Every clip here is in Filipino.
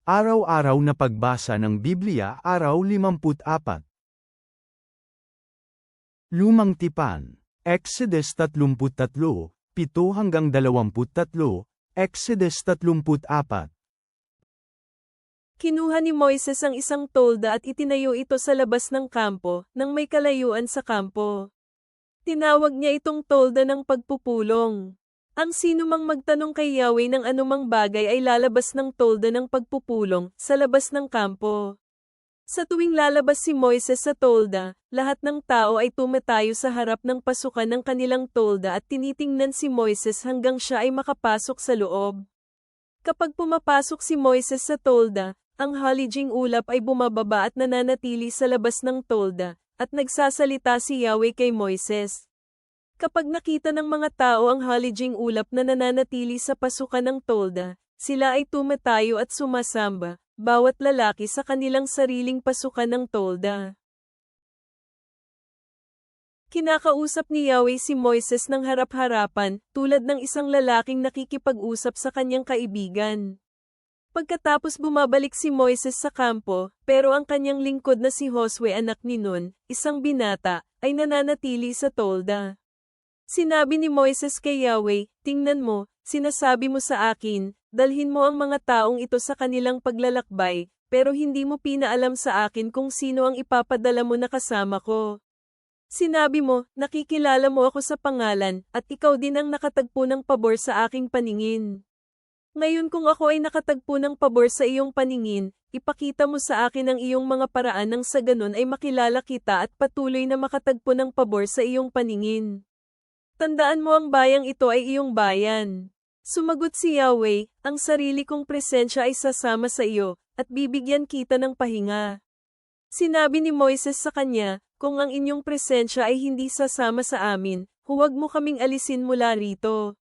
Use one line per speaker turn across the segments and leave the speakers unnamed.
Araw-araw na pagbasa ng Biblia, Araw 54. Lumang Tipan, Exodus 33, 7-23, Exodus 34.
Kinuha ni Moises ang isang tolda at itinayo ito sa labas ng kampo, nang may kalayuan sa kampo. Tinawag niya itong tolda ng pagpupulong. Ang sinumang magtanong kay Yahweh ng anumang bagay ay lalabas ng tolda ng pagpupulong, sa labas ng kampo. Sa tuwing lalabas si Moises sa tolda, lahat ng tao ay tumatayo sa harap ng pasukan ng kanilang tolda at tinitingnan si Moises hanggang siya ay makapasok sa loob. Kapag pumapasok si Moises sa tolda, ang halijing ulap ay bumababa at nananatili sa labas ng tolda, at nagsasalita si Yahweh kay Moises. Kapag nakita ng mga tao ang halijing ulap na nananatili sa pasukan ng tolda, sila ay tumatayo at sumasamba, bawat lalaki sa kanilang sariling pasukan ng tolda. Kinakausap ni Yahweh si Moises ng harap-harapan, tulad ng isang lalaking nakikipag-usap sa kanyang kaibigan. Pagkatapos bumabalik si Moises sa kampo, pero ang kanyang lingkod na si Josue anak ni Nun, isang binata, ay nananatili sa tolda. Sinabi ni Moises kay Yahweh, "Tingnan mo, sinasabi mo sa akin, dalhin mo ang mga taong ito sa kanilang paglalakbay, pero hindi mo pinaalam sa akin kung sino ang ipapadala mo na kasama ko. Sinabi mo, nakikilala mo ako sa pangalan, at ikaw din ang nakatagpo ng pabor sa aking paningin. Ngayon kung ako ay nakatagpo ng pabor sa iyong paningin, ipakita mo sa akin ang iyong mga paraan nang sa ganon ay makilala kita at patuloy na makatagpo ng pabor sa iyong paningin. Tandaan mo ang bayang ito ay iyong bayan." Sumagot si Yahweh, "Ang sarili kong presensya ay sasama sa iyo, at bibigyan kita ng pahinga." Sinabi ni Moises sa kanya, "Kung ang inyong presensya ay hindi sasama sa amin, huwag mo kaming alisin mula rito.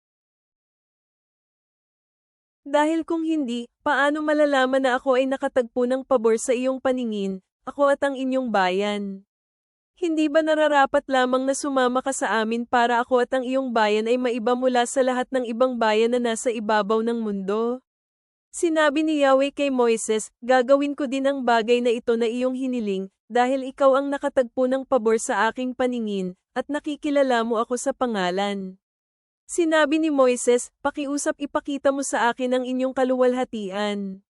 Dahil kung hindi, paano malalaman na ako ay nakatagpo ng pabor sa iyong paningin, ako at ang inyong bayan? Hindi ba nararapat lamang na sumama ka sa amin para ako at ang iyong bayan ay maiba mula sa lahat ng ibang bayan na nasa ibabaw ng mundo?" Sinabi ni Yahweh kay Moises, "Gagawin ko din ang bagay na ito na iyong hiniling, dahil ikaw ang nakatagpo ng pabor sa aking paningin, at nakikilala mo ako sa pangalan." Sinabi ni Moises, "Pakiusap ipakita mo sa akin ang inyong kaluwalhatian."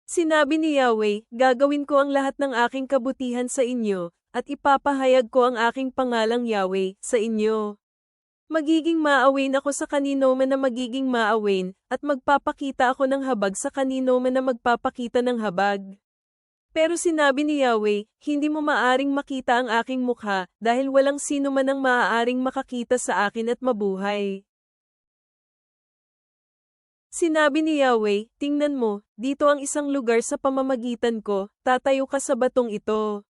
Sinabi ni Yahweh, "Gagawin ko ang lahat ng aking kabutihan sa inyo, at ipapahayag ko ang aking pangalang Yahweh sa inyo. Magiging maawain ako sa kanino man na magiging maawain, at magpapakita ako ng habag sa kanino man na magpapakita ng habag." Pero sinabi ni Yahweh, "Hindi mo maaring makita ang aking mukha, dahil walang sino man ang maaaring makakita sa akin at mabuhay." Sinabi ni Yahweh, "Tingnan mo, dito ang isang lugar sa pamamagitan ko, tatayo ka sa batong ito.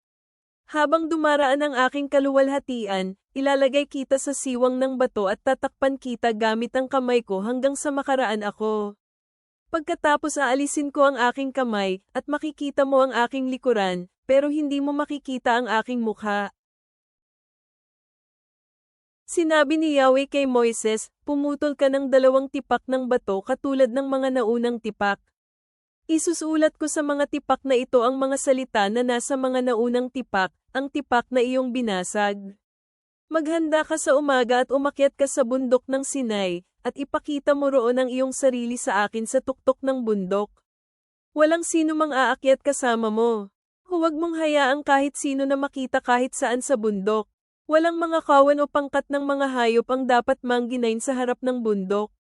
Habang dumaraan ang aking kaluwalhatian, ilalagay kita sa siwang ng bato at tatakpan kita gamit ang kamay ko hanggang sa makaraan ako. Pagkatapos aalisin ko ang aking kamay, at makikita mo ang aking likuran, pero hindi mo makikita ang aking mukha." Sinabi ni Yahweh kay Moises, "Pumutol ka ng 2 tipak ng bato katulad ng mga naunang tipak. Isusulat ko sa mga tipak na ito ang mga salita na nasa mga naunang tipak, ang tipak na iyong binasag. Maghanda ka sa umaga at umakyat ka sa bundok ng Sinai, at ipakita mo roon ang iyong sarili sa akin sa tuktok ng bundok. Walang sino mang aakyat kasama mo. Huwag mong hayaang kahit sino na makita kahit saan sa bundok. Walang mga kawan o pangkat ng mga hayop ang dapat mangginain sa harap ng bundok."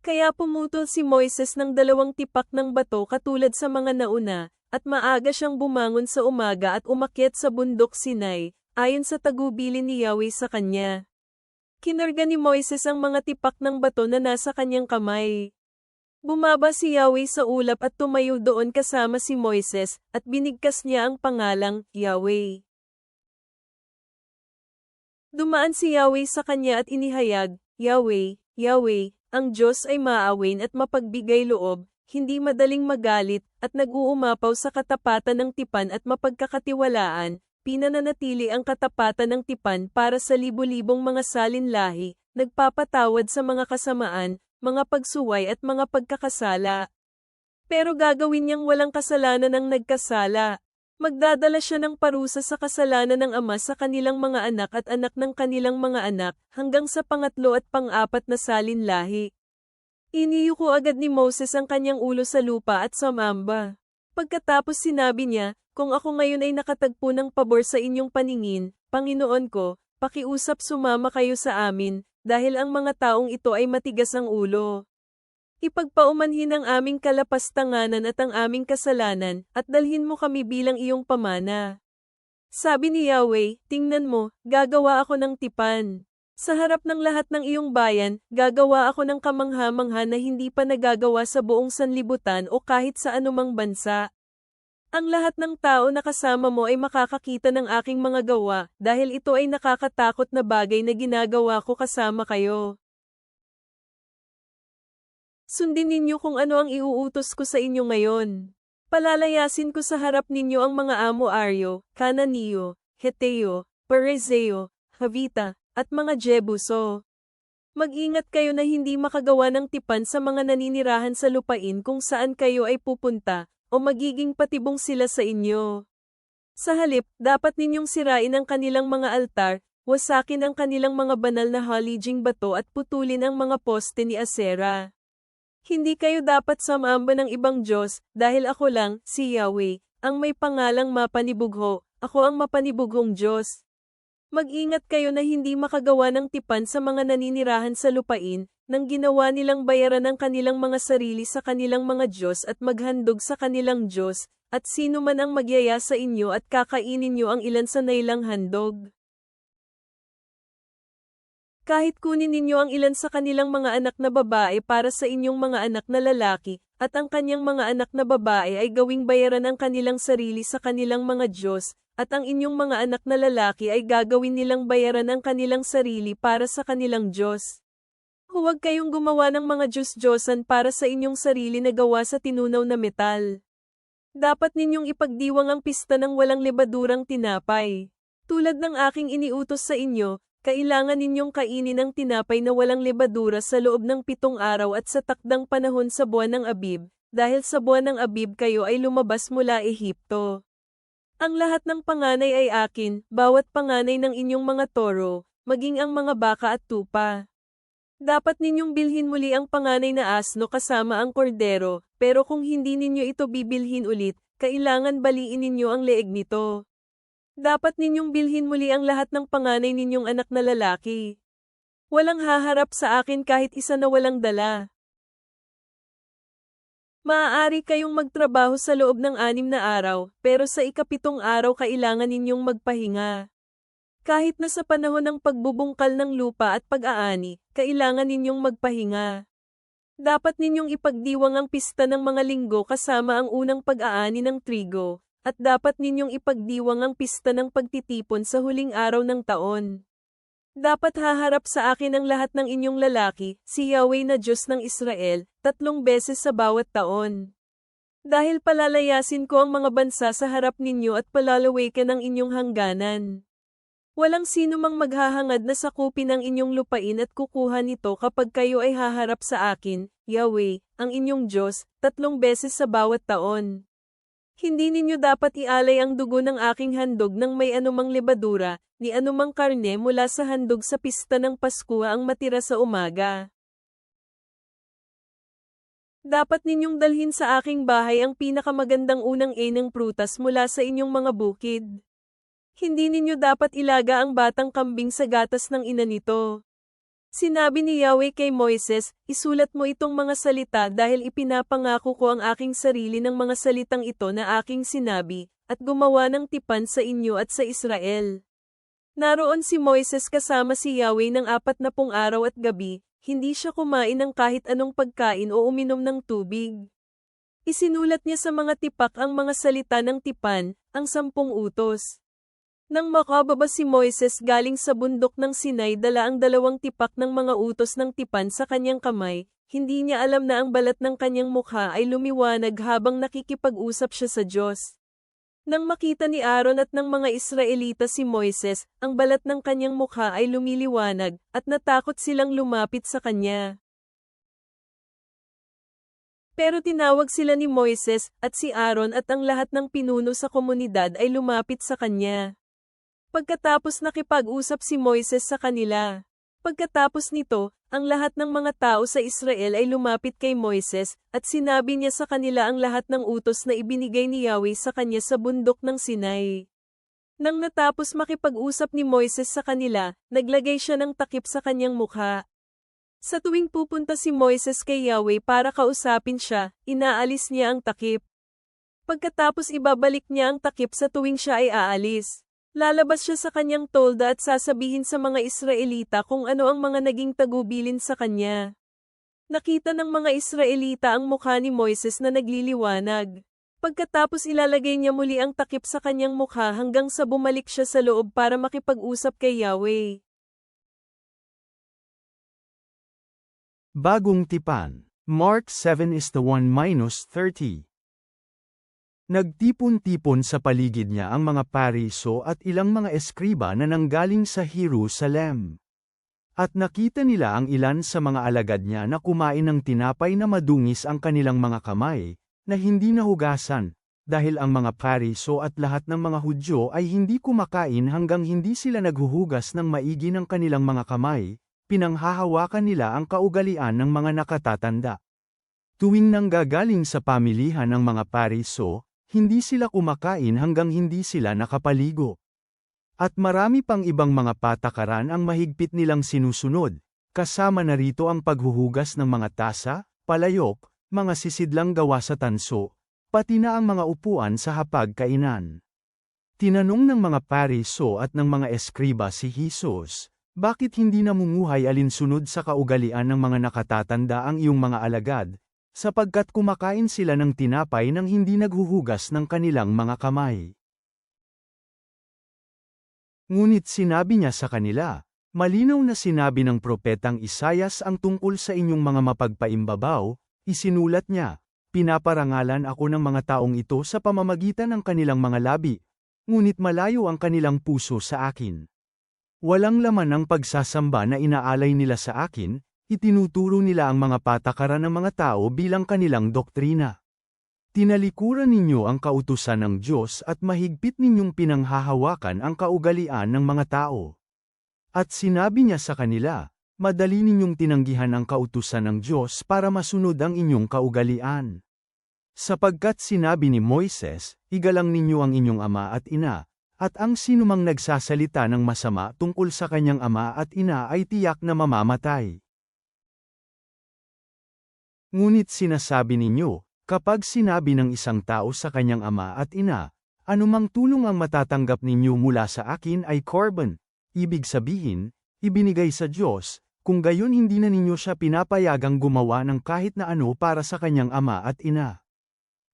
Kaya pumutol si Moises ng 2 tipak ng bato katulad sa mga nauna, at maaga siyang bumangon sa umaga at umakyat sa bundok Sinai, ayon sa tagubilin ni Yahweh sa kanya. Kinarga ni Moises ang mga tipak ng bato na nasa kanyang kamay. Bumaba si Yahweh sa ulap at tumayo doon kasama si Moises, at binigkas niya ang pangalang Yahweh. Dumaan si Yahweh sa kanya at inihayag, "Yahweh, Yahweh, ang Diyos ay maawain at mapagbigay loob, hindi madaling magalit, at nag-uumapaw sa katapatan ng tipan at mapagkakatiwalaan, pinananatili ang katapatan ng tipan para sa libo-libong mga salinlahi, nagpapatawad sa mga kasamaan, mga pagsuway at mga pagkakasala." Pero gagawin niyang walang kasalanan ang nagkasala. Magdadala siya ng parusa sa kasalanan ng ama sa kanilang mga anak at anak ng kanilang mga anak, hanggang sa pangatlo at pang-apat na salinlahi. Iniyuko agad ni Moses ang kanyang ulo sa lupa at sumamba. Pagkatapos sinabi niya, "Kung ako ngayon ay nakatagpo ng pabor sa inyong paningin, Panginoon ko, pakiusap sumama kayo sa amin, dahil ang mga taong ito ay matigas ang ulo. Ipagpaumanhin ang aming kalapastanganan at ang aming kasalanan, at dalhin mo kami bilang iyong pamana." Sabi ni Yahweh, "Tingnan mo, gagawa ako ng tipan. Sa harap ng lahat ng iyong bayan, gagawa ako ng kamangha-mangha na hindi pa nagagawa sa buong sanlibutan o kahit sa anumang bansa. Ang lahat ng tao na kasama mo ay makakakita ng aking mga gawa, dahil ito ay nakakatakot na bagay na ginagawa ko kasama kayo. Sundin ninyo kung ano ang iuutos ko sa inyo ngayon. Palalayasin ko sa harap ninyo ang mga Amo-Aryo, Kananeo, Heteo, Perezeo, Havita, at mga Jebuso. Mag-ingat kayo na hindi makagawa ng tipan sa mga naninirahan sa lupain kung saan kayo ay pupunta, o magiging patibong sila sa inyo. Sa halip, dapat ninyong sirain ang kanilang mga altar, wasakin ang kanilang mga banal na halijing bato at putulin ang mga poste ni Asera. Hindi kayo dapat sumamba ng ibang Diyos, dahil ako lang, si Yahweh, ang may pangalang mapanibugho, ako ang mapanibughong Diyos. Mag-ingat kayo na hindi makagawa ng tipan sa mga naninirahan sa lupain, nang ginawa nilang bayaran ang kanilang mga sarili sa kanilang mga Diyos at maghandog sa kanilang Diyos, at sino man ang magyaya sa inyo at kakainin nyo ang ilan sa nailang handog. Kahit kunin ninyo ang ilan sa kanilang mga anak na babae para sa inyong mga anak na lalaki, at ang kanyang mga anak na babae ay gawing bayaran ang kanilang sarili sa kanilang mga Diyos, at ang inyong mga anak na lalaki ay gagawin nilang bayaran ang kanilang sarili para sa kanilang Diyos. Huwag kayong gumawa ng mga Diyos-Diyosan para sa inyong sarili na gawa sa tinunaw na metal. Dapat ninyong ipagdiwang ang pista ng walang lebadurang tinapay. Tulad ng aking iniutos sa inyo, kailangan ninyong kainin ang tinapay na walang lebadura sa loob ng 7 araw at sa takdang panahon sa buwan ng Abib, dahil sa buwan ng Abib kayo ay lumabas mula Ehipto. Ang lahat ng panganay ay akin, bawat panganay ng inyong mga toro, maging ang mga baka at tupa. Dapat ninyong bilhin muli ang panganay na asno kasama ang kordero, pero kung hindi ninyo ito bibilhin ulit, kailangan baliin ninyo ang leeg nito. Dapat ninyong bilhin muli ang lahat ng panganay ninyong anak na lalaki. Walang haharap sa akin kahit isa na walang dala. Maaari kayong magtrabaho sa loob ng 6 na araw, pero sa ika-7 araw kailangan ninyong magpahinga. Kahit na sa panahon ng pagbubungkal ng lupa at pag-aani, kailangan ninyong magpahinga. Dapat ninyong ipagdiwang ang pista ng mga linggo kasama ang unang pag-aani ng trigo, at dapat ninyong ipagdiwang ang pista ng pagtitipon sa huling araw ng taon. Dapat haharap sa akin ang lahat ng inyong lalaki, si Yahweh na Diyos ng Israel, 3 beses sa bawat taon. Dahil palalayasin ko ang mga bansa sa harap ninyo at palalawakan ang inyong hangganan. Walang sino mang maghahangad na sakupin ang inyong lupain at kukuha nito kapag kayo ay haharap sa akin, Yahweh, ang inyong Diyos, 3 beses sa bawat taon. Hindi ninyo dapat ialay ang dugo ng aking handog ng may anumang lebadura, ni anumang karne mula sa handog sa pista ng Pasko ang matira sa umaga. Dapat ninyong dalhin sa aking bahay ang pinakamagandang unang ng prutas mula sa inyong mga bukid. Hindi ninyo dapat ilaga ang batang kambing sa gatas ng ina nito. Sinabi ni Yahweh kay Moises, "Isulat mo itong mga salita dahil ipinapangako ko ang aking sarili ng mga salitang ito na aking sinabi, at gumawa ng tipan sa inyo at sa Israel." Naroon si Moises kasama si Yahweh ng 40 araw at gabi, hindi siya kumain ng kahit anong pagkain o uminom ng tubig. Isinulat niya sa mga tipak ang mga salita ng tipan, ang 10 utos. Nang makababa si Moises galing sa bundok ng Sinai dala ang 2 tipak ng mga utos ng tipan sa kanyang kamay, hindi niya alam na ang balat ng kanyang mukha ay lumiwanag habang nakikipag-usap siya sa Diyos. Nang makita ni Aaron at ng mga Israelita si Moises, ang balat ng kanyang mukha ay lumiliwanag, at natakot silang lumapit sa kanya. Pero tinawag sila ni Moises at si Aaron at ang lahat ng pinuno sa komunidad ay lumapit sa kanya. Pagkatapos nakipag-usap si Moises sa kanila. Pagkatapos nito, ang lahat ng mga tao sa Israel ay lumapit kay Moises at sinabi niya sa kanila ang lahat ng utos na ibinigay ni Yahweh sa kanya sa bundok ng Sinai. Nang natapos makipag-usap ni Moises sa kanila, naglagay siya ng takip sa kanyang mukha. Sa tuwing pupunta si Moises kay Yahweh para kausapin siya, inaalis niya ang takip. Pagkatapos ibabalik niya ang takip sa tuwing siya ay aalis. Lalabas siya sa kanyang tolda at sasabihin sa mga Israelita kung ano ang mga naging tagubilin sa kanya. Nakita ng mga Israelita ang mukha ni Moises na nagliliwanag. Pagkatapos ilalagay niya muli ang takip sa kanyang mukha hanggang sa bumalik siya sa loob para makipag-usap kay Yahweh.
Bagong tipan. Mark 7:1-30. Nagtipon-tipon sa paligid niya ang mga Pariso at ilang mga eskriba na nanggaling sa Jerusalem. At nakita nila ang ilan sa mga alagad niya na kumain ng tinapay na madungis ang kanilang mga kamay, na hindi nahugasan, dahil ang mga Pariso at lahat ng mga Hudyo ay hindi kumakain hanggang hindi sila naghuhugas ng maigi ng kanilang mga kamay. Pinanghahawakan nila ang kaugalian ng mga nakatatanda. Tuwing nanggagaling sa pamilihan ng mga Pariso, hindi sila kumakain hanggang hindi sila nakapaligo. At marami pang ibang mga patakaran ang mahigpit nilang sinusunod, kasama na rito ang paghuhugas ng mga tasa, palayok, mga sisidlang gawa sa tanso, pati na ang mga upuan sa hapag-kainan. Tinanong ng mga Pariso at ng mga eskriba si Jesus, bakit hindi namumuhay alinsunod sa kaugalian ng mga nakatatanda ang iyong mga alagad, sapagkat kumakain sila ng tinapay nang hindi naghuhugas ng kanilang mga kamay? Ngunit sinabi niya sa kanila, malinaw na sinabi ng propetang Isayas ang tungkol sa inyong mga mapagpaimbabaw, isinulat niya, pinaparangalan ako ng mga taong ito sa pamamagitan ng kanilang mga labi, ngunit malayo ang kanilang puso sa akin. Walang laman ang pagsasamba na inaalay nila sa akin, itinuturo nila ang mga patakaran ng mga tao bilang kanilang doktrina. Tinalikuran ninyo ang kautusan ng Diyos at mahigpit ninyong pinanghahawakan ang kaugalian ng mga tao. At sinabi niya sa kanila, madali ninyong tinanggihan ang kautusan ng Diyos para masunod ang inyong kaugalian. Sapagkat sinabi ni Moises, igalang ninyo ang inyong ama at ina, at ang sinumang nagsasalita ng masama tungkol sa kanyang ama at ina ay tiyak na mamamatay. Ngunit sinasabi ninyo, kapag sinabi ng isang tao sa kanyang ama at ina, anumang tulong ang matatanggap ninyo mula sa akin ay korban, ibig sabihin, ibinigay sa Diyos, kung gayon hindi na ninyo siya pinapayagang gumawa ng kahit na ano para sa kanyang ama at ina.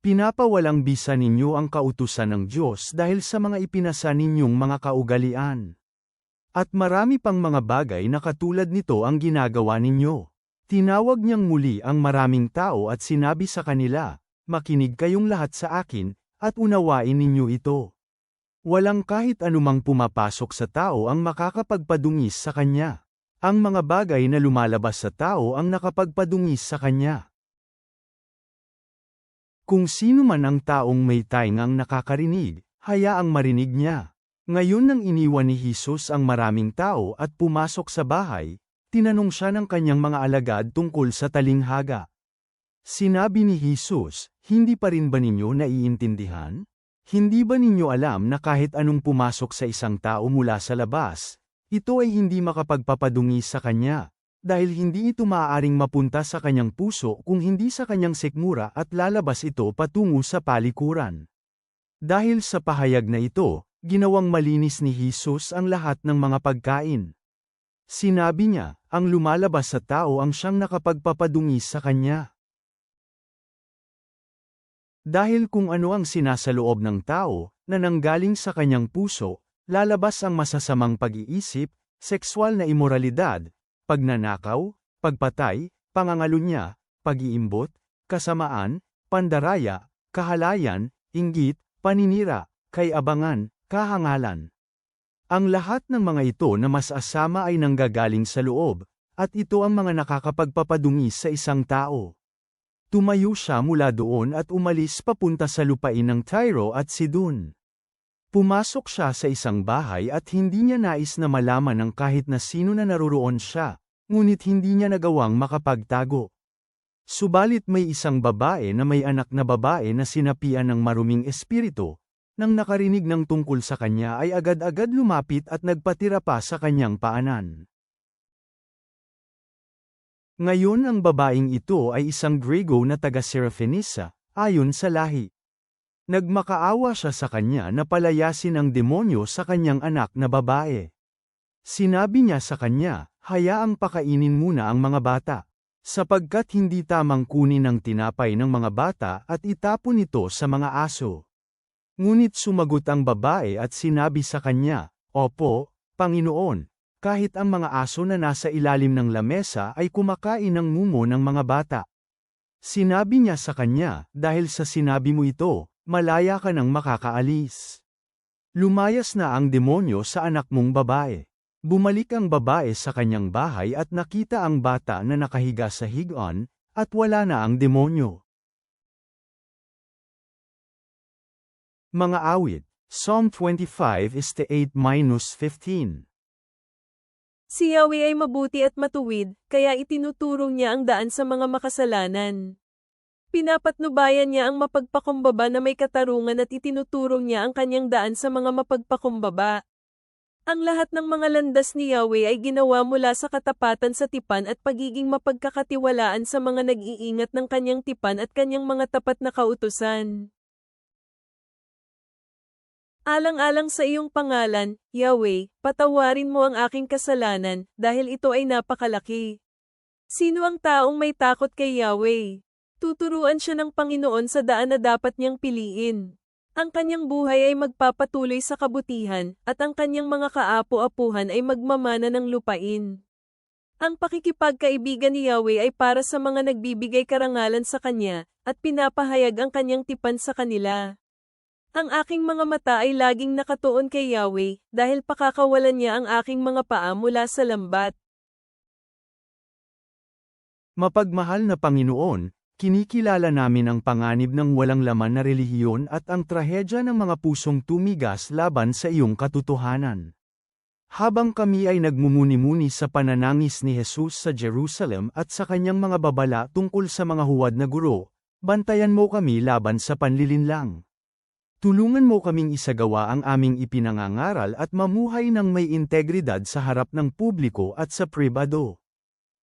Pinapawalang bisa ninyo ang kautusan ng Diyos dahil sa mga ipinasa ninyong mga kaugalian. At marami pang mga bagay na katulad nito ang ginagawa ninyo. Tinawag niyang muli ang maraming tao at sinabi sa kanila, makinig kayong lahat sa akin, at unawain ninyo ito. Walang kahit anumang pumapasok sa tao ang makakapagpadungis sa kanya. Ang mga bagay na lumalabas sa tao ang nakapagpadungis sa kanya. Kung sino man ang taong may taingang nakakarinig, hayaang marinig niya. Ngayon nang iniwan ni Jesus ang maraming tao at pumasok sa bahay, tinanong siya ng kanyang mga alagad tungkol sa talinghaga. Sinabi ni Jesus, hindi pa rin ba ninyo naiintindihan? Hindi ba ninyo alam na kahit anong pumasok sa isang tao mula sa labas, ito ay hindi makapagpapadungis sa kanya? Dahil hindi ito maaaring mapunta sa kanyang puso kung hindi sa kanyang sikmura at lalabas ito patungo sa palikuran. Dahil sa pahayag na ito, ginawang malinis ni Jesus ang lahat ng mga pagkain. Sinabi niya, ang lumalabas sa tao ang siyang nakapagpapadungis sa kanya. Dahil kung ano ang sinasaloob ng tao, na nanggaling sa kanyang puso, lalabas ang masasamang pag-iisip, sexual na imoralidad, pagnanakaw, pagpatay, pangangalunya, pag-iimbot, kasamaan, pandaraya, kahalayan, inggit, paninira, kay-abangan, kahangalan. Ang lahat ng mga ito na mas asama ay nanggagaling sa loob, at ito ang mga nakakapagpapadungis sa isang tao. Tumayo siya mula doon at umalis papunta sa lupain ng Tyro at Sidon. Pumasok siya sa isang bahay at hindi niya nais na malaman ng kahit na sino na naroroon siya, ngunit hindi niya nagawang makapagtago. Subalit may isang babae na may anak na babae na sinapian ng maruming espiritu, nang nakarinig ng tungkol sa kanya ay agad-agad lumapit at nagpatira pa sa kanyang paanan. Ngayon ang babaeng ito ay isang Griego na taga-Seraphonisa, ayon sa lahi. Nagmakaawa siya sa kanya na palayasin ang demonyo sa kanyang anak na babae. Sinabi niya sa kanya, hayaang pakainin muna ang mga bata, sapagkat hindi tamang kunin ang tinapay ng mga bata at itapon ito sa mga aso. Ngunit sumagot ang babae at sinabi sa kanya, Opo, Panginoon, kahit ang mga aso na nasa ilalim ng lamesa ay kumakain ng mumo ng mga bata. Sinabi niya sa kanya, dahil sa sinabi mo ito, malaya ka nang makakaalis. Lumayas na ang demonyo sa anak mong babae. Bumalik ang babae sa kanyang bahay at nakita ang bata na nakahiga sa higaan, at wala na ang demonyo. Mga awit, Psalm 25:8-15.
Si Yahweh ay mabuti at matuwid, kaya itinuturo niya ang daan sa mga makasalanan. Pinapatnubayan niya ang mapagpakumbaba na may katarungan at itinuturo niya ang kanyang daan sa mga mapagpakumbaba. Ang lahat ng mga landas ni Yahweh ay ginawa mula sa katapatan sa tipan at pagiging mapagkakatiwalaan sa mga nag-iingat ng kanyang tipan at kanyang mga tapat na kautusan. Alang-alang sa iyong pangalan, Yahweh, patawarin mo ang aking kasalanan, dahil ito ay napakalaki. Sino ang taong may takot kay Yahweh? Tuturuan siya ng Panginoon sa daan na dapat niyang piliin. Ang kanyang buhay ay magpapatuloy sa kabutihan, at ang kanyang mga kaapu-apuhan ay magmamana ng lupain. Ang pakikipagkaibigan ni Yahweh ay para sa mga nagbibigay karangalan sa kanya, at pinapahayag ang kanyang tipan sa kanila. Ang aking mga mata ay laging nakatuon kay Yahweh, dahil pakakawalan niya ang aking mga paa mula sa lambat.
Mapagmahal na Panginoon, kinikilala namin ang panganib ng walang laman na relihiyon at ang trahedya ng mga pusong tumigas laban sa iyong katotohanan. Habang kami ay nagmumuni-muni sa pananangis ni Jesus sa Jerusalem at sa kanyang mga babala tungkol sa mga huwad na guro, bantayan mo kami laban sa panlilinlang. Tulungan mo kaming isagawa ang aming ipinangangaral at mamuhay ng may integridad sa harap ng publiko at sa pribado.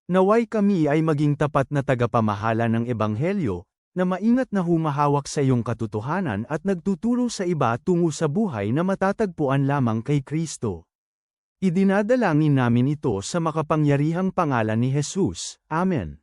Naway kami ay maging tapat na tagapamahala ng Ebanghelyo, na maingat na humahawak sa iyong katotohanan at nagtuturo sa iba tungo sa buhay na matatagpuan lamang kay Kristo. Idinadalangin namin ito sa makapangyarihang pangalan ni Jesus. Amen.